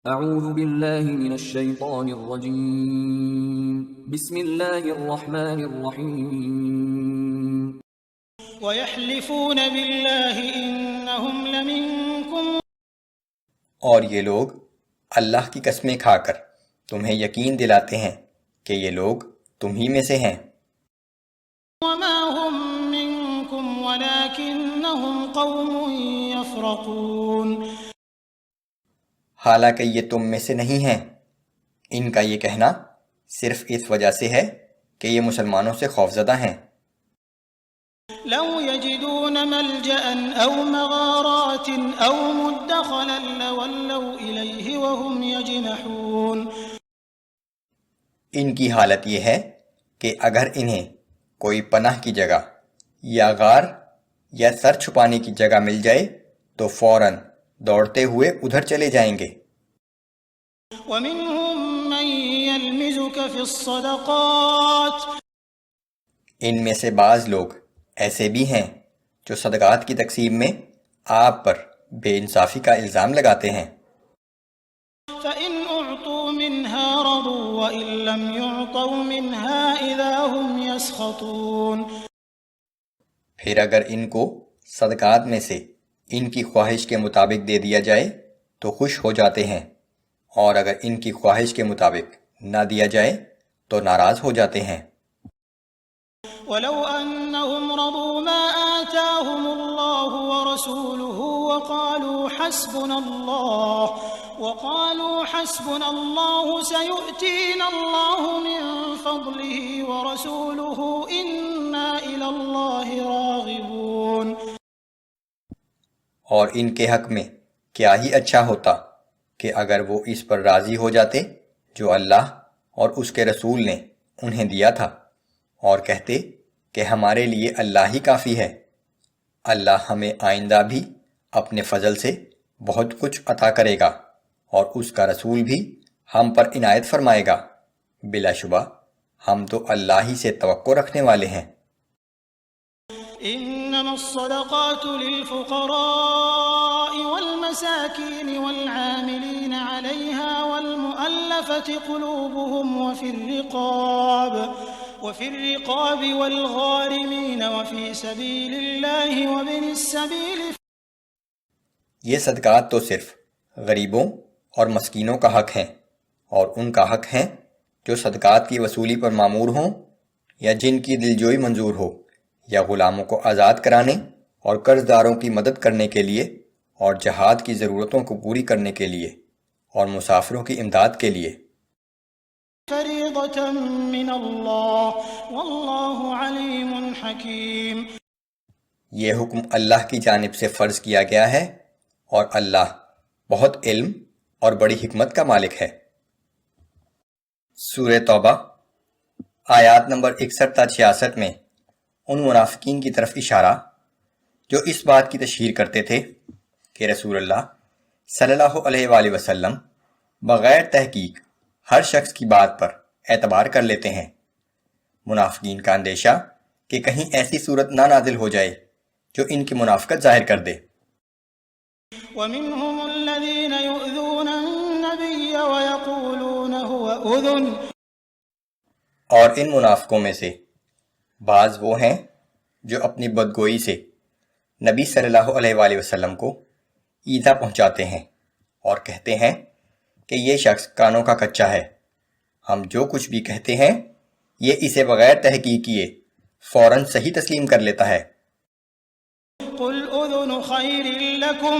اعوذ باللہ من الشیطان الرجیم بسم اللہ الرحمن الرحیم وَيَحْلِفُونَ بِاللَّهِ إِنَّهُمْ لَمِنكُمْ اور یہ لوگ اللہ کی قسمیں کھا کر تمہیں یقین دلاتے ہیں کہ یہ لوگ تم ہی میں سے ہیں، وَمَا هُمْ مِنكُمْ وَلَكِنَّهُمْ قَوْمٌ يَفْرَقُونَ حالانکہ یہ تم میں سے نہیں ہیں۔ ان کا یہ کہنا صرف اس وجہ سے ہے کہ یہ مسلمانوں سے خوفزدہ ہیں۔ لَوْ يَجِدُونَ مَلْجَأً أَوْ مَغَارَاتٍ أَوْ مُدَّخَلًا لَوَلَّوْا إِلَيْهِ وَهُمْ يَجْمَحُونَ ان کی حالت یہ ہے کہ اگر انہیں کوئی پناہ کی جگہ یا غار یا سر چھپانے کی جگہ مل جائے تو فوراً دوڑتے ہوئے ادھر چلے جائیں گے۔ وَمِنْهُمْ مَنْ يَلْمِزُكَ فِي الصَّدَقَاتِ ان میں سے بعض لوگ ایسے بھی ہیں جو صدقات کی تقسیم میں آپ پر بے انصافی کا الزام لگاتے ہیں۔ فَإِنْ أُعْطُوا مِنْهَا رَضُوا وَإِنْ لَمْ يُعْطَوْا مِنْهَا إِذَا هُمْ يَسْخَطُونَ پھر اگر ان کو صدقات میں سے ان کی خواہش کے مطابق دے دیا جائے تو خوش ہو جاتے ہیں، اور اگر ان کی خواہش کے مطابق نہ دیا جائے تو ناراض ہو جاتے ہیں۔ وَلَوْ أَنَّهُمْ رَضُوا مَا آتَاهُمُ اللَّهُ وَرَسُولُهُ وَقَالُوا حَسْبُنَا اللَّهُ سَيُؤْتِينَا اللَّهُ مِنْ فَضْلِهِ وَرَسُولُهُ إِنَّا إِلَى اللَّهِ رَاغِبُونَ اور ان کے حق میں کیا ہی اچھا ہوتا کہ اگر وہ اس پر راضی ہو جاتے جو اللہ اور اس کے رسول نے انہیں دیا تھا، اور کہتے کہ ہمارے لیے اللہ ہی کافی ہے۔ اللہ ہمیں آئندہ بھی اپنے فضل سے بہت کچھ عطا کرے گا، اور اس کا رسول بھی ہم پر عنایت فرمائے گا، بلا شبہ ہم تو اللہ ہی سے توقع رکھنے والے ہیں۔ إنما الصدقات للفقراء والمساكين والعاملين عليها والمؤلفة قلوبهم وفي الرقاب والغارمين وفي سبيل الله وابن السبيل۔ یہ صدقات تو صرف غریبوں اور مسکینوں کا حق ہیں، اور ان کا حق ہیں جو صدقات کی وصولی پر مامور ہوں، یا جن کی دلجوئی منظور ہو، یا غلاموں کو آزاد کرانے اور قرض داروں کی مدد کرنے کے لیے، اور جہاد کی ضرورتوں کو پوری کرنے کے لیے، اور مسافروں کی امداد کے لیے۔ فریضة من اللہ واللہ علیم حکیم۔ یہ حکم اللہ کی جانب سے فرض کیا گیا ہے، اور اللہ بہت علم اور بڑی حکمت کا مالک ہے۔ سورہ توبہ آیات نمبر 61 تا 66 میں ان منافقین کی طرف اشارہ جو اس بات کی تشہیر کرتے تھے کہ رسول اللہ صلی اللہ علیہ وآلہ وسلم بغیر تحقیق ہر شخص کی بات پر اعتبار کر لیتے ہیں۔ منافقین کا اندیشہ کہ کہیں ایسی صورت نہ نازل ہو جائے جو ان کی منافقت ظاہر کر دے۔ وَمِنْهُمُ الَّذِينَ يُؤْذُونَ النَّبِيَّ وَيَقُولُونَ هُوَ أُذُنٌ اور ان منافقوں میں سے بعض وہ ہیں جو اپنی بدگوئی سے نبی صلی اللہ علیہ وآلہ وسلم کو ایذا پہنچاتے ہیں، اور کہتے ہیں کہ یہ شخص کانوں کا کچا ہے، ہم جو کچھ بھی کہتے ہیں یہ اسے بغیر تحقیق کیے فوراً صحیح تسلیم کر لیتا ہے۔ قُلْ أُذُنُ خَيْرٍ لَكُمْ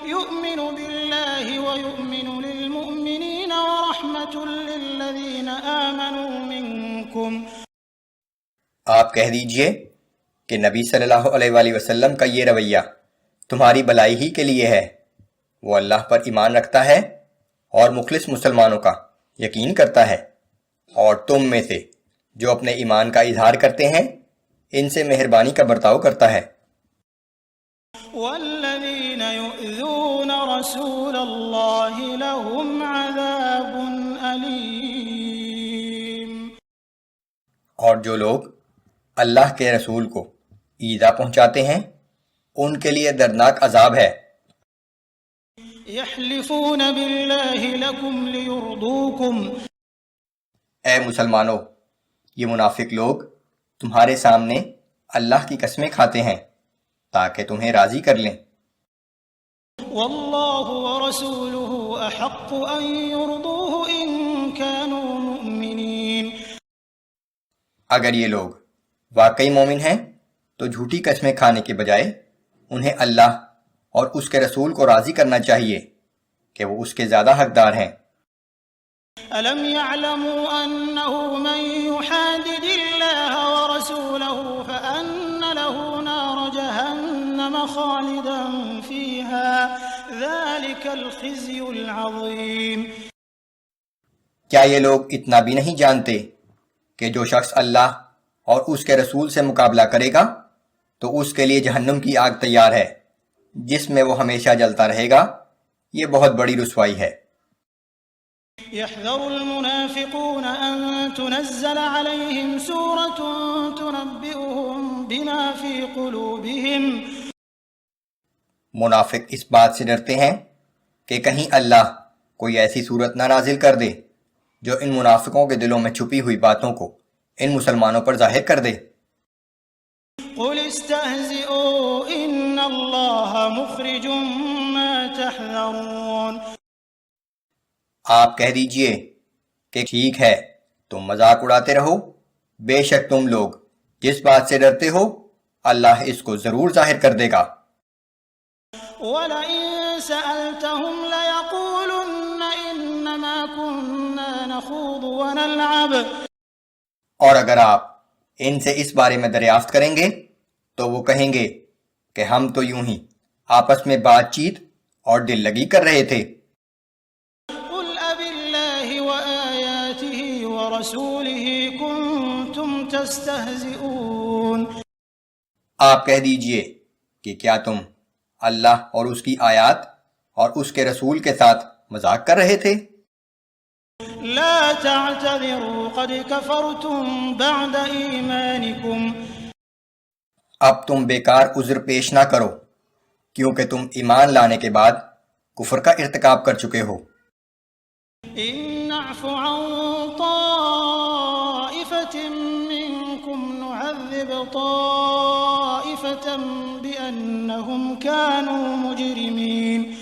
يُؤْمِنُ بِاللَّهِ وَيُؤْمِنُ لِلْمُؤْمِنِينَ وَرَحْمَةٌ لِّلَّذِينَ آمَنُوا مِنكُمْ۔ آپ کہہ دیجئے کہ نبی صلی اللہ علیہ وآلہ وسلم کا یہ رویہ تمہاری بھلائی ہی کے لیے ہے، وہ اللہ پر ایمان رکھتا ہے اور مخلص مسلمانوں کا یقین کرتا ہے، اور تم میں سے جو اپنے ایمان کا اظہار کرتے ہیں ان سے مہربانی کا برتاؤ کرتا ہے۔ والذین یؤذون رسول اللہ لہم عذاب علیم۔ اور جو لوگ اللہ کے رسول کو ایذا پہنچاتے ہیں ان کے لیے دردناک عذاب ہے۔ يحلفون بالله لكم ليرضوكم اے مسلمانوں، یہ منافق لوگ تمہارے سامنے اللہ کی قسمیں کھاتے ہیں تاکہ تمہیں راضی کر لیں۔ والله ورسوله أحق أن يرضوه إن كانوا مؤمنين۔ اگر یہ لوگ واقعی مومن ہیں تو جھوٹی قسمیں کھانے کے بجائے انہیں اللہ اور اس کے رسول کو راضی کرنا چاہیے کہ وہ اس کے زیادہ حقدار ہیں۔ ألم يعلموا أنه من يحادد الله ورسوله فأن له نار جهنم خالدا فيها ذلك الخزي العظيم۔ کیا یہ لوگ اتنا بھی نہیں جانتے کہ جو شخص اللہ اور اس کے رسول سے مقابلہ کرے گا تو اس کے لیے جہنم کی آگ تیار ہے جس میں وہ ہمیشہ جلتا رہے گا؟ یہ بہت بڑی رسوائی ہے۔ يحذر المنافقون أن تنزل عليهم سورة تنبئهم بما في قلوبهم۔ منافق اس بات سے ڈرتے ہیں کہ کہیں اللہ کوئی ایسی صورت نہ نازل کر دے جو ان منافقوں کے دلوں میں چھپی ہوئی باتوں کو ان مسلمانوں پر ظاہر کر دے۔ قل استهزئوا إن الله مخرج ما تحذرون۔ آپ کہہ دیجئے کہ ٹھیک ہے، تم مذاق اڑاتے رہو، بے شک تم لوگ جس بات سے ڈرتے ہو اللہ اس کو ضرور ظاہر کر دے گا۔ وَلَئِن سَأَلْتَهُمْ لَيَقُولُنَّ إِنَّمَا كُنَّا نَخُوضُ وَنَلْعَبُ۔ اور اگر آپ ان سے اس بارے میں دریافت کریں گے تو وہ کہیں گے کہ ہم تو یوں ہی آپس میں بات چیت اور دل لگی کر رہے تھے۔ قُلْ أَبِاللَّهِ وَآيَاتِهِ وَرَسُولِهِ كُنتُمْ تَسْتَهْزِئُونَ۔ آپ کہہ دیجئے کہ کیا تم اللہ اور اس کی آیات اور اس کے رسول کے ساتھ مذاق کر رہے تھے؟ لا تعتذروا قد كفرتم بعد ایمانکم۔ اب تم بیکار عذر پیش نہ کرو کیونکہ تم ایمان لانے کے بعد کفر کا ارتکاب کر چکے ہو۔ ان نعفو عن طائفة منکم نعذب طائفة بأنهم كانوا مجرمین۔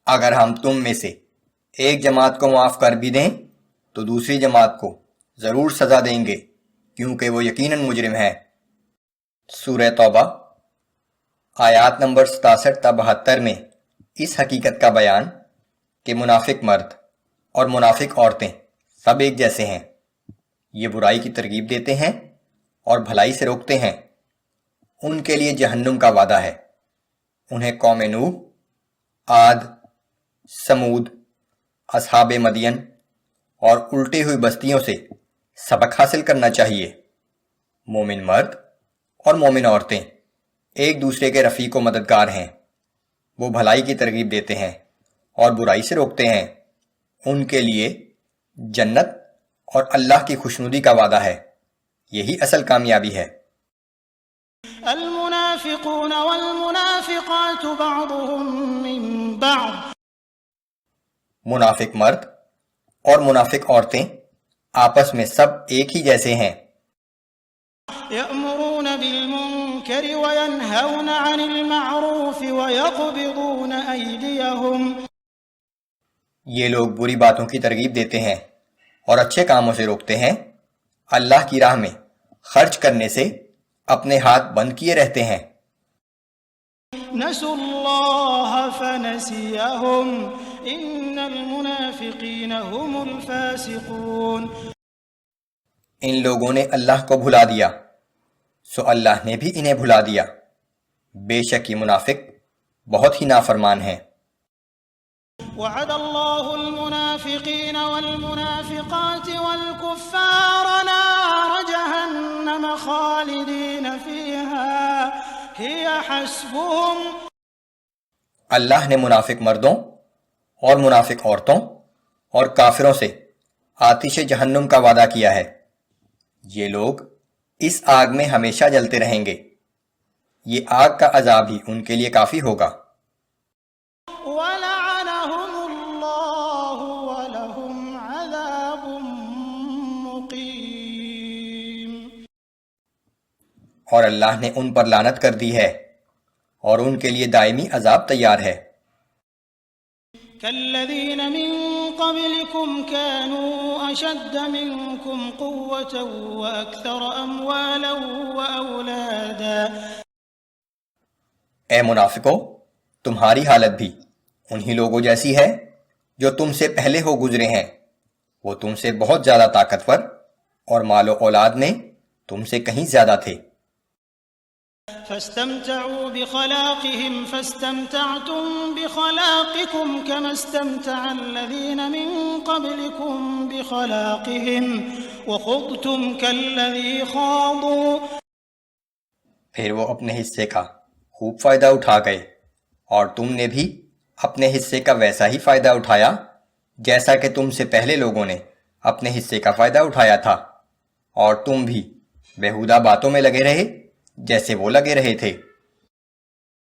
اگر ہم تم میں سے ایک جماعت کو معاف کر بھی دیں تو دوسری جماعت کو ضرور سزا دیں گے کیونکہ وہ یقیناً مجرم ہے۔ سورہ توبہ آیات نمبر 67 تا 72 میں اس حقیقت کا بیان کہ منافق مرد اور منافق عورتیں سب ایک جیسے ہیں، یہ برائی کی ترغیب دیتے ہیں اور بھلائی سے روکتے ہیں، ان کے لیے جہنم کا وعدہ ہے۔ انہیں قوم نوح، عاد، سمود، اصحاب مدین اور الٹی ہوئی بستیوں سے سبق حاصل کرنا چاہیے۔ مومن مرد اور مومن عورتیں ایک دوسرے کے رفیق و مددگار ہیں، وہ بھلائی کی ترغیب دیتے ہیں اور برائی سے روکتے ہیں، ان کے لیے جنت اور اللہ کی خوشنودی کا وعدہ ہے، یہی اصل کامیابی ہے۔ المنافقون والمنافقات بعضهم من بعض۔ منافق مرد اور منافق عورتیں آپس میں سب ایک ہی جیسے ہیں۔ يأمرون بالمنكر وينهون عن المعروف ويقبضون أيديهم۔ یہ لوگ بری باتوں کی ترغیب دیتے ہیں اور اچھے کاموں سے روکتے ہیں، اللہ کی راہ میں خرچ کرنے سے اپنے ہاتھ بند کیے رہتے ہیں۔ نسوا الله فنسيهم إن المنافقين هم الفاسقون۔ ان لوگوں نے اللہ کو بھلا دیا سو اللہ نے بھی انہیں بھلا دیا، بے شک یہ منافق بہت ہی نافرمان ہیں۔ وعد الله المنافقين والمنافقات والكفار نار جهنم خالدين فيها هي حسبهم۔ اللہ نے منافق مردوں اور منافق عورتوں اور کافروں سے آتش جہنم کا وعدہ کیا ہے، یہ لوگ اس آگ میں ہمیشہ جلتے رہیں گے، یہ آگ کا عذاب ہی ان کے لیے کافی ہوگا۔ ولعنهم اور اللہ نے ان پر لعنت کر دی ہے اور ان کے لیے دائمی عذاب تیار ہے۔ كالذين من قبلكم كانوا أشد منكم قوة وأكثر أموالا وأولادا۔ اے منافقو، تمہاری حالت بھی انہی لوگوں جیسی ہے جو تم سے پہلے ہو گزرے ہیں، وہ تم سے بہت زیادہ طاقتور اور مال و اولاد میں تم سے کہیں زیادہ تھے۔ فاستمتعوا بخلاقهم فاستمتعتم بخلاقكم كما استمتع الذين من قبلكم بخلاقهم وخضتم كالذي خاضوا۔ پھر وہ اپنے حصے کا خوب فائدہ اٹھا گئے اور تم نے بھی اپنے حصے کا ویسا ہی فائدہ اٹھایا جیسا کہ تم سے پہلے لوگوں نے اپنے حصے کا فائدہ اٹھایا تھا، اور تم بھی بیہودہ باتوں میں لگے رہے جیسے وہ لگے رہے تھے۔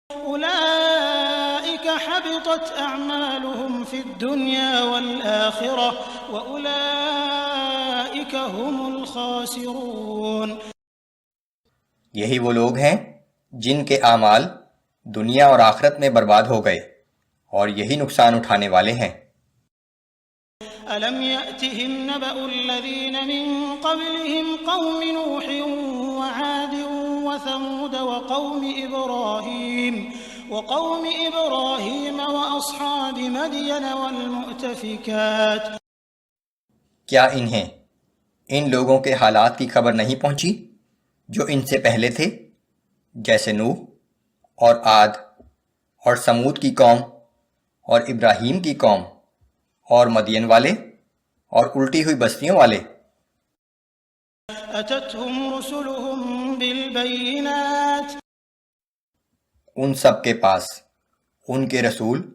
اولئک حبطت اعمالهم فی الدنیا والآخرہ واولئک هم الخاسرون۔ یہی وہ لوگ ہیں جن کے اعمال دنیا اور آخرت میں برباد ہو گئے، اور یہی نقصان اٹھانے والے ہیں۔ أَلَمْ يَأْتِهِمْ نَبَأُ الَّذِينَ مِن قَبْلِهِمْ قَوْمِ نُوحٍ وَعَادٍ وَثَمُودَ وَقَوْمِ إِبْرَاهِيمَ وَأَصْحَابِ مَدْيَنَ وَالْمُؤْتَفِكَاتِ۔ کیا انہیں ان لوگوں کے حالات کی خبر نہیں پہنچی جو ان سے پہلے تھے، جیسے نوح اور عاد اور سمود کی قوم اور ابراہیم کی قوم اور مدین والے اور الٹی ہوئی بستیوں والے؟ أَتَتْهُمْ رُسُلُهُم بِالْبَيِّنَاتِ۔ ان سب کے پاس ان کے رسول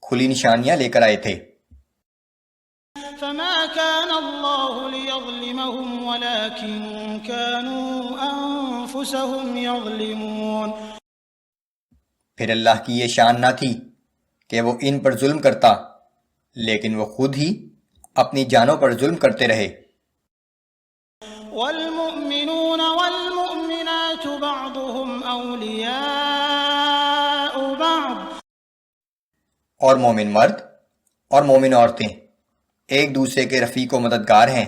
کھلی نشانیاں لے کر آئے تھے۔ فَمَا كَانَ اللَّهُ لِيَظْلِمَهُمْ وَلَكِن كَانُوا أَنفُسَهُمْ يَظْلِمُونَ۔ پھر اللہ کی یہ شان نہ تھی کہ وہ ان پر ظلم کرتا، لیکن وہ خود ہی اپنی جانوں پر ظلم کرتے رہے۔ والمؤمنون والمؤمنات بعضهم أولياء بعض۔ اور مومن مرد اور مومن عورتیں ایک دوسرے کے رفیق و مددگار ہیں۔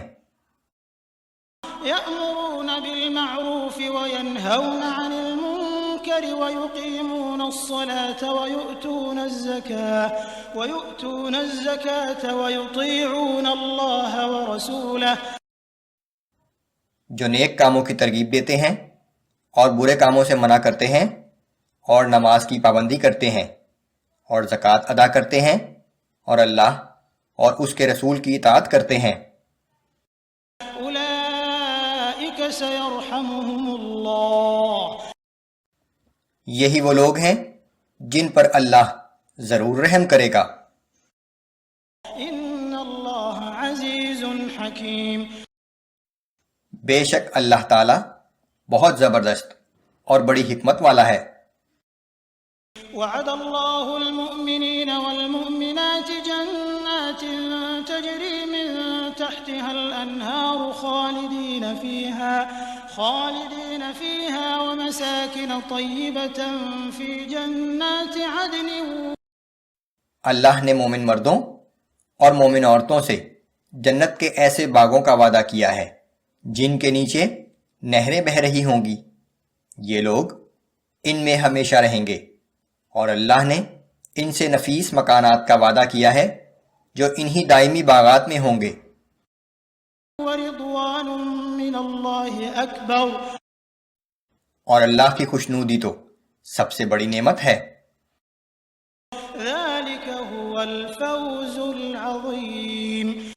يأمرون بالمعروف وينهون عن المنكر ويقيمون الصلاة ويؤتون الزكاة ويطيعون الله ورسوله۔ جو نیک کاموں کی ترغیب دیتے ہیں اور برے کاموں سے منع کرتے ہیں اور نماز کی پابندی کرتے ہیں اور زکوٰۃ ادا کرتے ہیں اور اللہ اور اس کے رسول کی اطاعت کرتے ہیں۔ اولئک سیرحمهم اللہ۔ یہی وہ لوگ ہیں جن پر اللہ ضرور رحم کرے گا۔ ان اللہ عزیز حکیم۔ بے شک اللہ تعالی بہت زبردست اور بڑی حکمت والا ہے۔ وعد اللہ المؤمنین والمؤمنات جنات تجری من تحتها الانہار خالدین فیہا ومساکن طیبة فی جنات عدن۔ اللہ نے مومن مردوں اور مومن عورتوں سے جنت کے ایسے باغوں کا وعدہ کیا ہے جن کے نیچے نہریں بہہ رہی ہوں گی، یہ لوگ ان میں ہمیشہ رہیں گے، اور اللہ نے ان سے نفیس مکانات کا وعدہ کیا ہے جو انہی دائمی باغات میں ہوں گے۔ ورضوان من اللہ اکبر۔ اور اللہ کی خوشنودی تو سب سے بڑی نعمت ہے۔ ذلك هو الفوز العظیم۔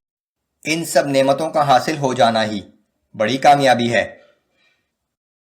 ان سب نعمتوں کا حاصل ہو جانا ہی بڑی کامیابی ہے۔